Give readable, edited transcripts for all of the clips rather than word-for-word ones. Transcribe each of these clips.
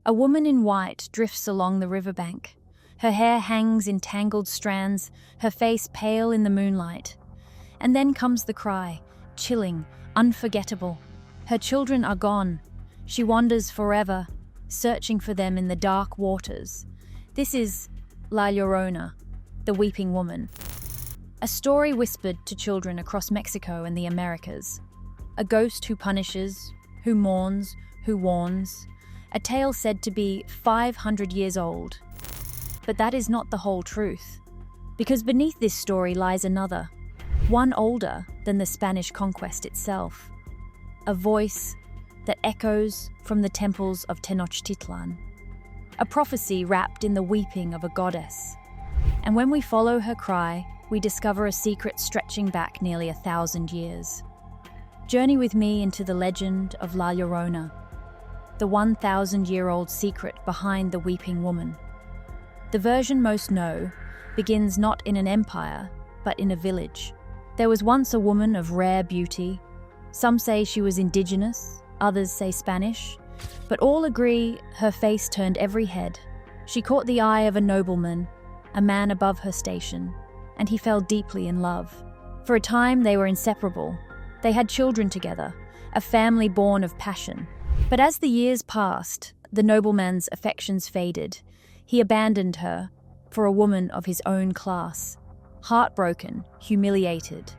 A woman in white drifts along the riverbank. Her hair hangs in tangled strands, her face pale in the moonlight. And then comes the cry, chilling, unforgettable. Her children are gone. She wanders forever, searching for them in the dark waters. This is La Llorona, the weeping woman. A story whispered to children across Mexico and the Americas. A ghost who punishes, who mourns, who warns. A tale said to be 500 years old. But that is not the whole truth. Because beneath this story lies another, one older than the Spanish conquest itself. A voice that echoes from the temples of Tenochtitlan. A prophecy wrapped in the weeping of a goddess. And when we follow her cry, we discover a secret stretching back nearly 1,000 years. Journey with me into the legend of La Llorona, the 1,000-year-old secret behind the weeping woman. The version most know begins not in an empire, but in a village. There was once a woman of rare beauty. Some say she was indigenous, others say Spanish, but all agree her face turned every head. She caught the eye of a nobleman, a man above her station, and he fell deeply in love. For a time they were inseparable. They had children together, a family born of passion. But as the years passed, the nobleman's affections faded. He abandoned her for a woman of his own class. Heartbroken, humiliated,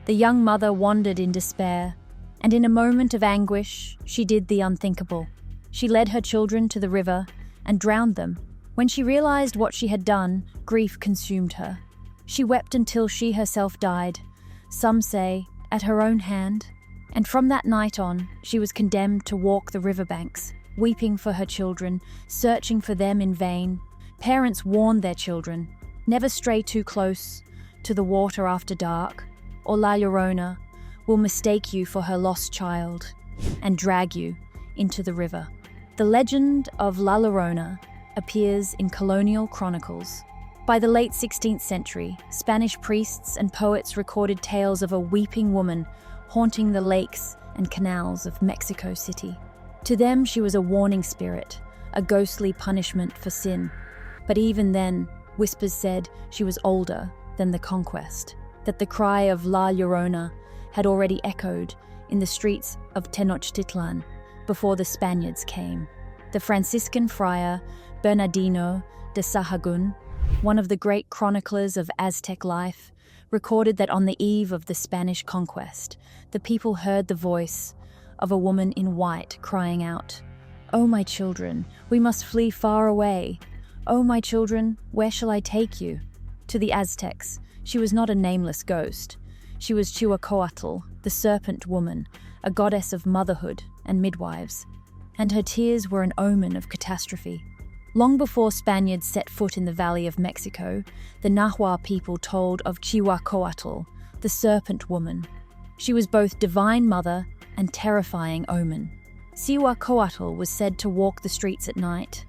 the young mother wandered in despair, and in a moment of anguish, she did the unthinkable. She led her children to the river and drowned them. When she realized what she had done, grief consumed her. She wept until she herself died, some say, at her own hand. And from that night on, she was condemned to walk the riverbanks, weeping for her children, searching for them in vain. Parents warned their children, never stray too close to the water after dark, or La Llorona will mistake you for her lost child and drag you into the river. The legend of La Llorona appears in colonial chronicles. By the late 16th century, Spanish priests and poets recorded tales of a weeping woman haunting the lakes and canals of Mexico City. To them, she was a warning spirit, a ghostly punishment for sin. But even then, whispers said she was older than the conquest, that the cry of La Llorona had already echoed in the streets of Tenochtitlan before the Spaniards came. The Franciscan friar Bernardino de Sahagún, one of the great chroniclers of Aztec life, recorded that on the eve of the Spanish conquest, the people heard the voice of a woman in white crying out, "Oh, my children, we must flee far away. Oh, my children, where shall I take you?" To the Aztecs, she was not a nameless ghost. She was Cihuacóatl, the serpent woman, a goddess of motherhood and midwives. And her tears were an omen of catastrophe. Long before Spaniards set foot in the Valley of Mexico, the Nahua people told of Cihuacóatl, the serpent woman. She was both divine mother and terrifying omen. Cihuacóatl was said to walk the streets at night,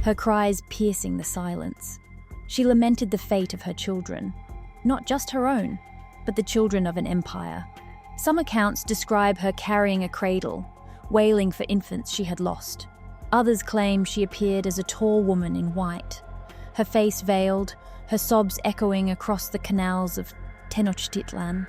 her cries piercing the silence. She lamented the fate of her children, not just her own, but the children of an empire. Some accounts describe her carrying a cradle, wailing for infants she had lost. Others claim she appeared as a tall woman in white, her face veiled, her sobs echoing across the canals of Tenochtitlan.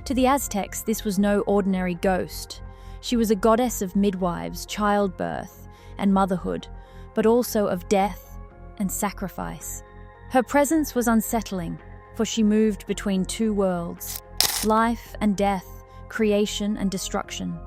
To the Aztecs, this was no ordinary ghost. She was a goddess of midwives, childbirth, and motherhood, but also of death and sacrifice. Her presence was unsettling, for she moved between two worlds, life and death, creation and destruction.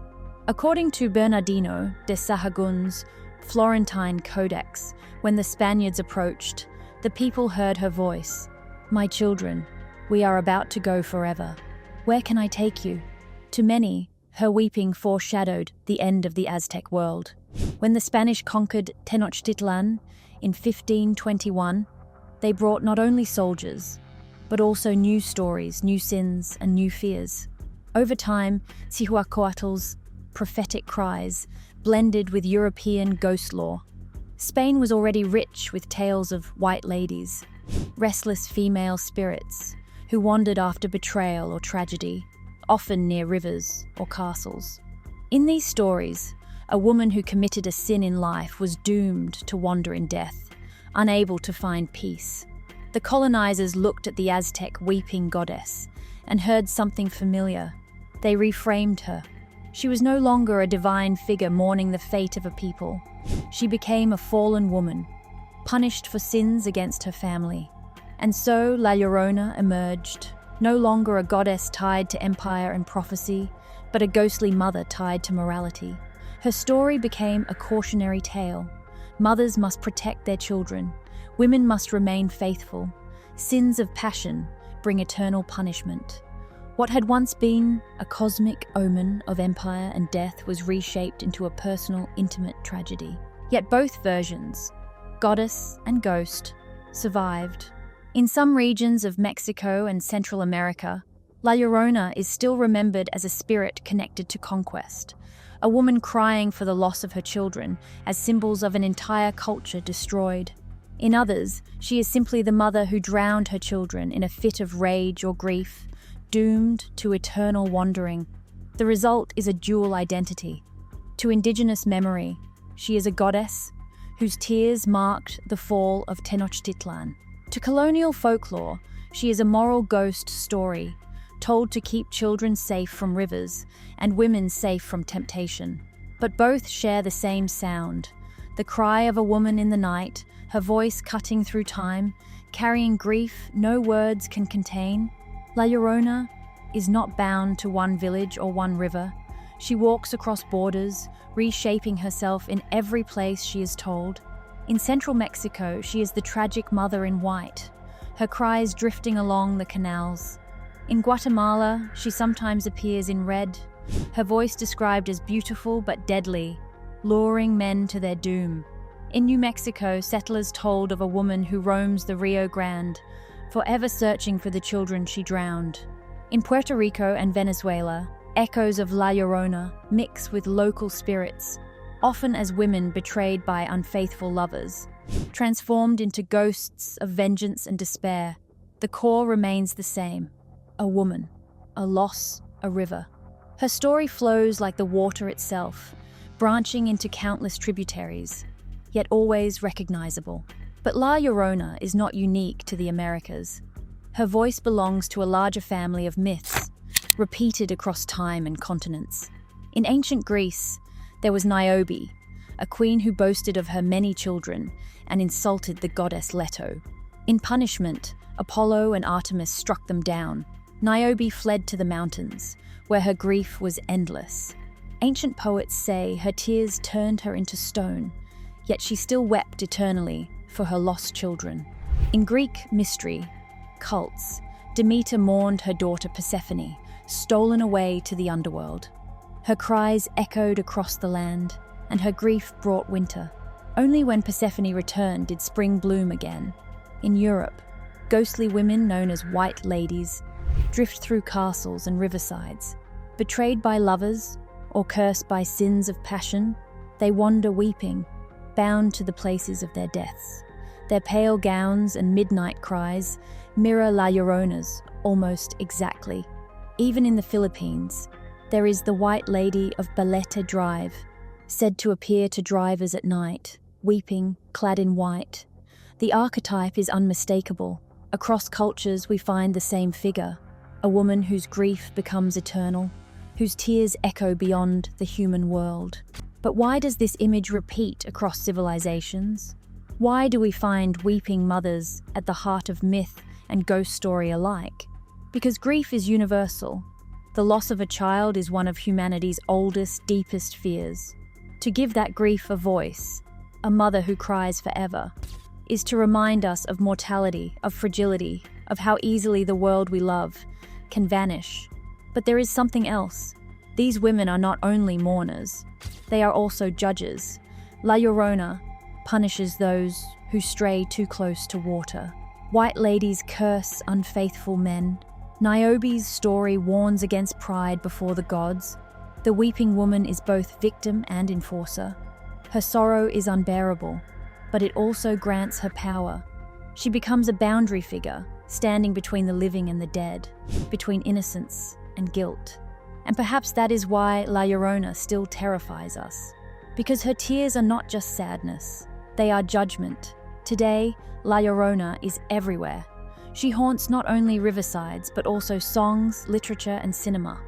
According to Bernardino de Sahagún's Florentine Codex, when the Spaniards approached, the people heard her voice, "My children, we are about to go forever. Where can I take you?" To many, her weeping foreshadowed the end of the Aztec world. When the Spanish conquered Tenochtitlan in 1521, they brought not only soldiers, but also new stories, new sins, and new fears. Over time, Cihuacóatl's prophetic cries blended with European ghost lore. Spain was already rich with tales of white ladies, restless female spirits who wandered after betrayal or tragedy, often near rivers or castles. In these stories, A woman who committed a sin in life was doomed to wander in death, unable to find peace. The colonizers looked at the Aztec weeping goddess and heard something familiar. They reframed her. She was no longer a divine figure mourning the fate of a people. She became a fallen woman, punished for sins against her family. And so La Llorona emerged, no longer a goddess tied to empire and prophecy, but a ghostly mother tied to morality. Her story became a cautionary tale. Mothers must protect their children. Women must remain faithful. Sins of passion bring eternal punishment. What had once been a cosmic omen of empire and death was reshaped into a personal, intimate tragedy. Yet both versions, goddess and ghost, survived. In some regions of Mexico and Central America, La Llorona is still remembered as a spirit connected to conquest, a woman crying for the loss of her children as symbols of an entire culture destroyed. In others, she is simply the mother who drowned her children in a fit of rage or grief, doomed to eternal wandering. The result is a dual identity. To indigenous memory, she is a goddess whose tears marked the fall of Tenochtitlan. To colonial folklore, she is a moral ghost story, told to keep children safe from rivers and women safe from temptation. But both share the same sound, the cry of a woman in the night, her voice cutting through time, carrying grief no words can contain. La Llorona is not bound to one village or one river. She walks across borders, reshaping herself in every place she is told. In central Mexico, she is the tragic mother in white, her cries drifting along the canals. In Guatemala, she sometimes appears in red, her voice described as beautiful but deadly, luring men to their doom. In New Mexico, settlers told of a woman who roams the Rio Grande, forever searching for the children she drowned. In Puerto Rico and Venezuela, echoes of La Llorona mix with local spirits, often as women betrayed by unfaithful lovers. Transformed into ghosts of vengeance and despair, the core remains the same: a woman, a loss, a river. Her story flows like the water itself, branching into countless tributaries, yet always recognizable. But La Llorona is not unique to the Americas. Her voice belongs to a larger family of myths, repeated across time and continents. In ancient Greece, there was Niobe, a queen who boasted of her many children and insulted the goddess Leto. In punishment, Apollo and Artemis struck them down. Niobe fled to the mountains, where her grief was endless. Ancient poets say her tears turned her into stone, yet she still wept eternally for her lost children. In Greek mystery, cults, Demeter mourned her daughter Persephone, stolen away to the underworld. Her cries echoed across the land, and her grief brought winter. Only when Persephone returned did spring bloom again. In Europe, ghostly women known as white ladies drift through castles and riversides. Betrayed by lovers or cursed by sins of passion, they wander weeping, bound to the places of their deaths. Their pale gowns and midnight cries mirror La Llorona's almost exactly. Even in the Philippines, there is the White Lady of Balete Drive, said to appear to drivers at night, weeping, clad in white. The archetype is unmistakable. Across cultures we find the same figure, a woman whose grief becomes eternal, whose tears echo beyond the human world. But why does this image repeat across civilizations? Why do we find weeping mothers at the heart of myth and ghost story alike? Because grief is universal. The loss of a child is one of humanity's oldest, deepest fears. To give that grief a voice, a mother who cries forever, is to remind us of mortality, of fragility, of how easily the world we love can vanish. But there is something else. These women are not only mourners, they are also judges. La Llorona punishes those who stray too close to water. White ladies curse unfaithful men. Niobe's story warns against pride before the gods. The weeping woman is both victim and enforcer. Her sorrow is unbearable, but it also grants her power. She becomes a boundary figure, standing between the living and the dead, between innocence and guilt. And perhaps that is why La Llorona still terrifies us. because her tears are not just sadness, they are judgment. Today, La Llorona is everywhere. She haunts not only riversides, but also songs, literature, and cinema.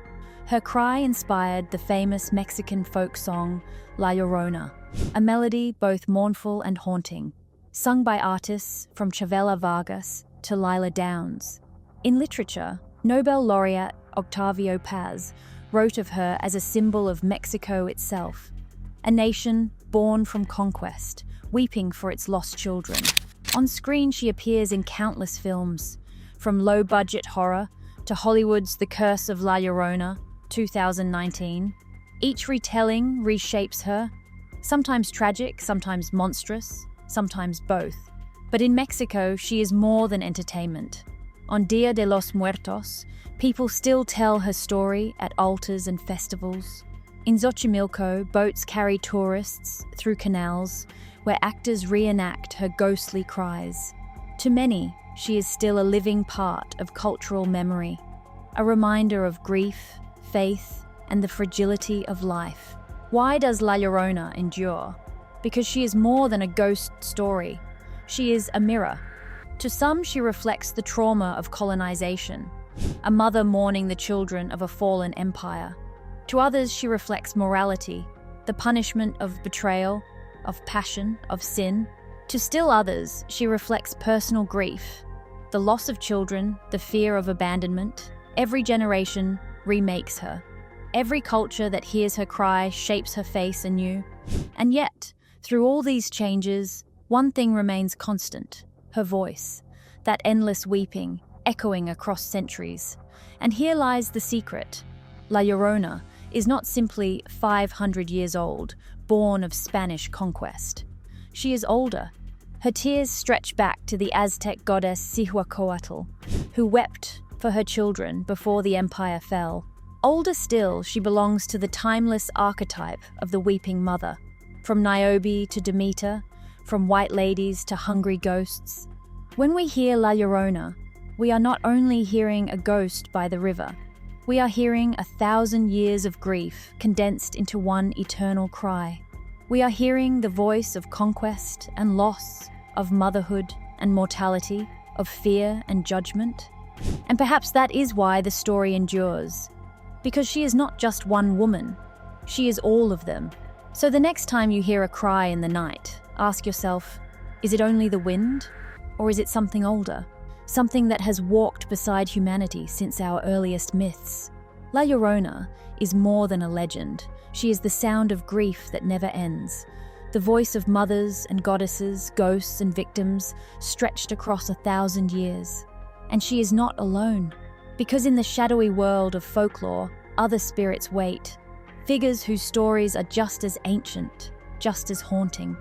Her cry inspired the famous Mexican folk song, La Llorona, a melody both mournful and haunting, sung by artists from Chavela Vargas to Lila Downs. In literature, Nobel laureate Octavio Paz wrote of her as a symbol of Mexico itself, a nation born from conquest, weeping for its lost children. On screen, she appears in countless films, from low-budget horror to Hollywood's The Curse of La Llorona, 2019. Each retelling reshapes her, sometimes tragic, sometimes monstrous, sometimes both. But in Mexico, she is more than entertainment. On Dia de los Muertos, people still tell her story at altars and festivals. In Xochimilco, boats carry tourists through canals, where actors reenact her ghostly cries. To many, she is still a living part of cultural memory, a reminder of grief, faith, and the fragility of life. Why does La Llorona endure? Because she is more than a ghost story. She is a mirror. To some, she reflects the trauma of colonization, a mother mourning the children of a fallen empire. To others, she reflects morality, the punishment of betrayal, of passion, of sin. To still others, she reflects personal grief, the loss of children, the fear of abandonment. Every generation remakes her. Every culture that hears her cry shapes her face anew. And yet, through all these changes, one thing remains constant: her voice, that endless weeping, echoing across centuries. And here lies the secret. La Llorona is not simply 500 years old, born of Spanish conquest. She is older. Her tears stretch back to the Aztec goddess Cihuacóatl, who wept for her children before the empire fell. Older still, she belongs to the timeless archetype of the weeping mother. From Niobe to Demeter, from white ladies to hungry ghosts. When we hear La Llorona, we are not only hearing a ghost by the river, we are hearing 1,000 years of grief condensed into one eternal cry. We are hearing the voice of conquest and loss, of motherhood and mortality, of fear and judgment. And perhaps that is why the story endures. Because she is not just one woman, she is all of them. So the next time you hear a cry in the night, ask yourself, is it only the wind? Or is it something older? Something that has walked beside humanity since our earliest myths. La Llorona is more than a legend. She is the sound of grief that never ends. The voice of mothers and goddesses, ghosts and victims, stretched across 1,000 years. And she is not alone. Because in the shadowy world of folklore, other spirits wait. Figures whose stories are just as ancient, just as haunting.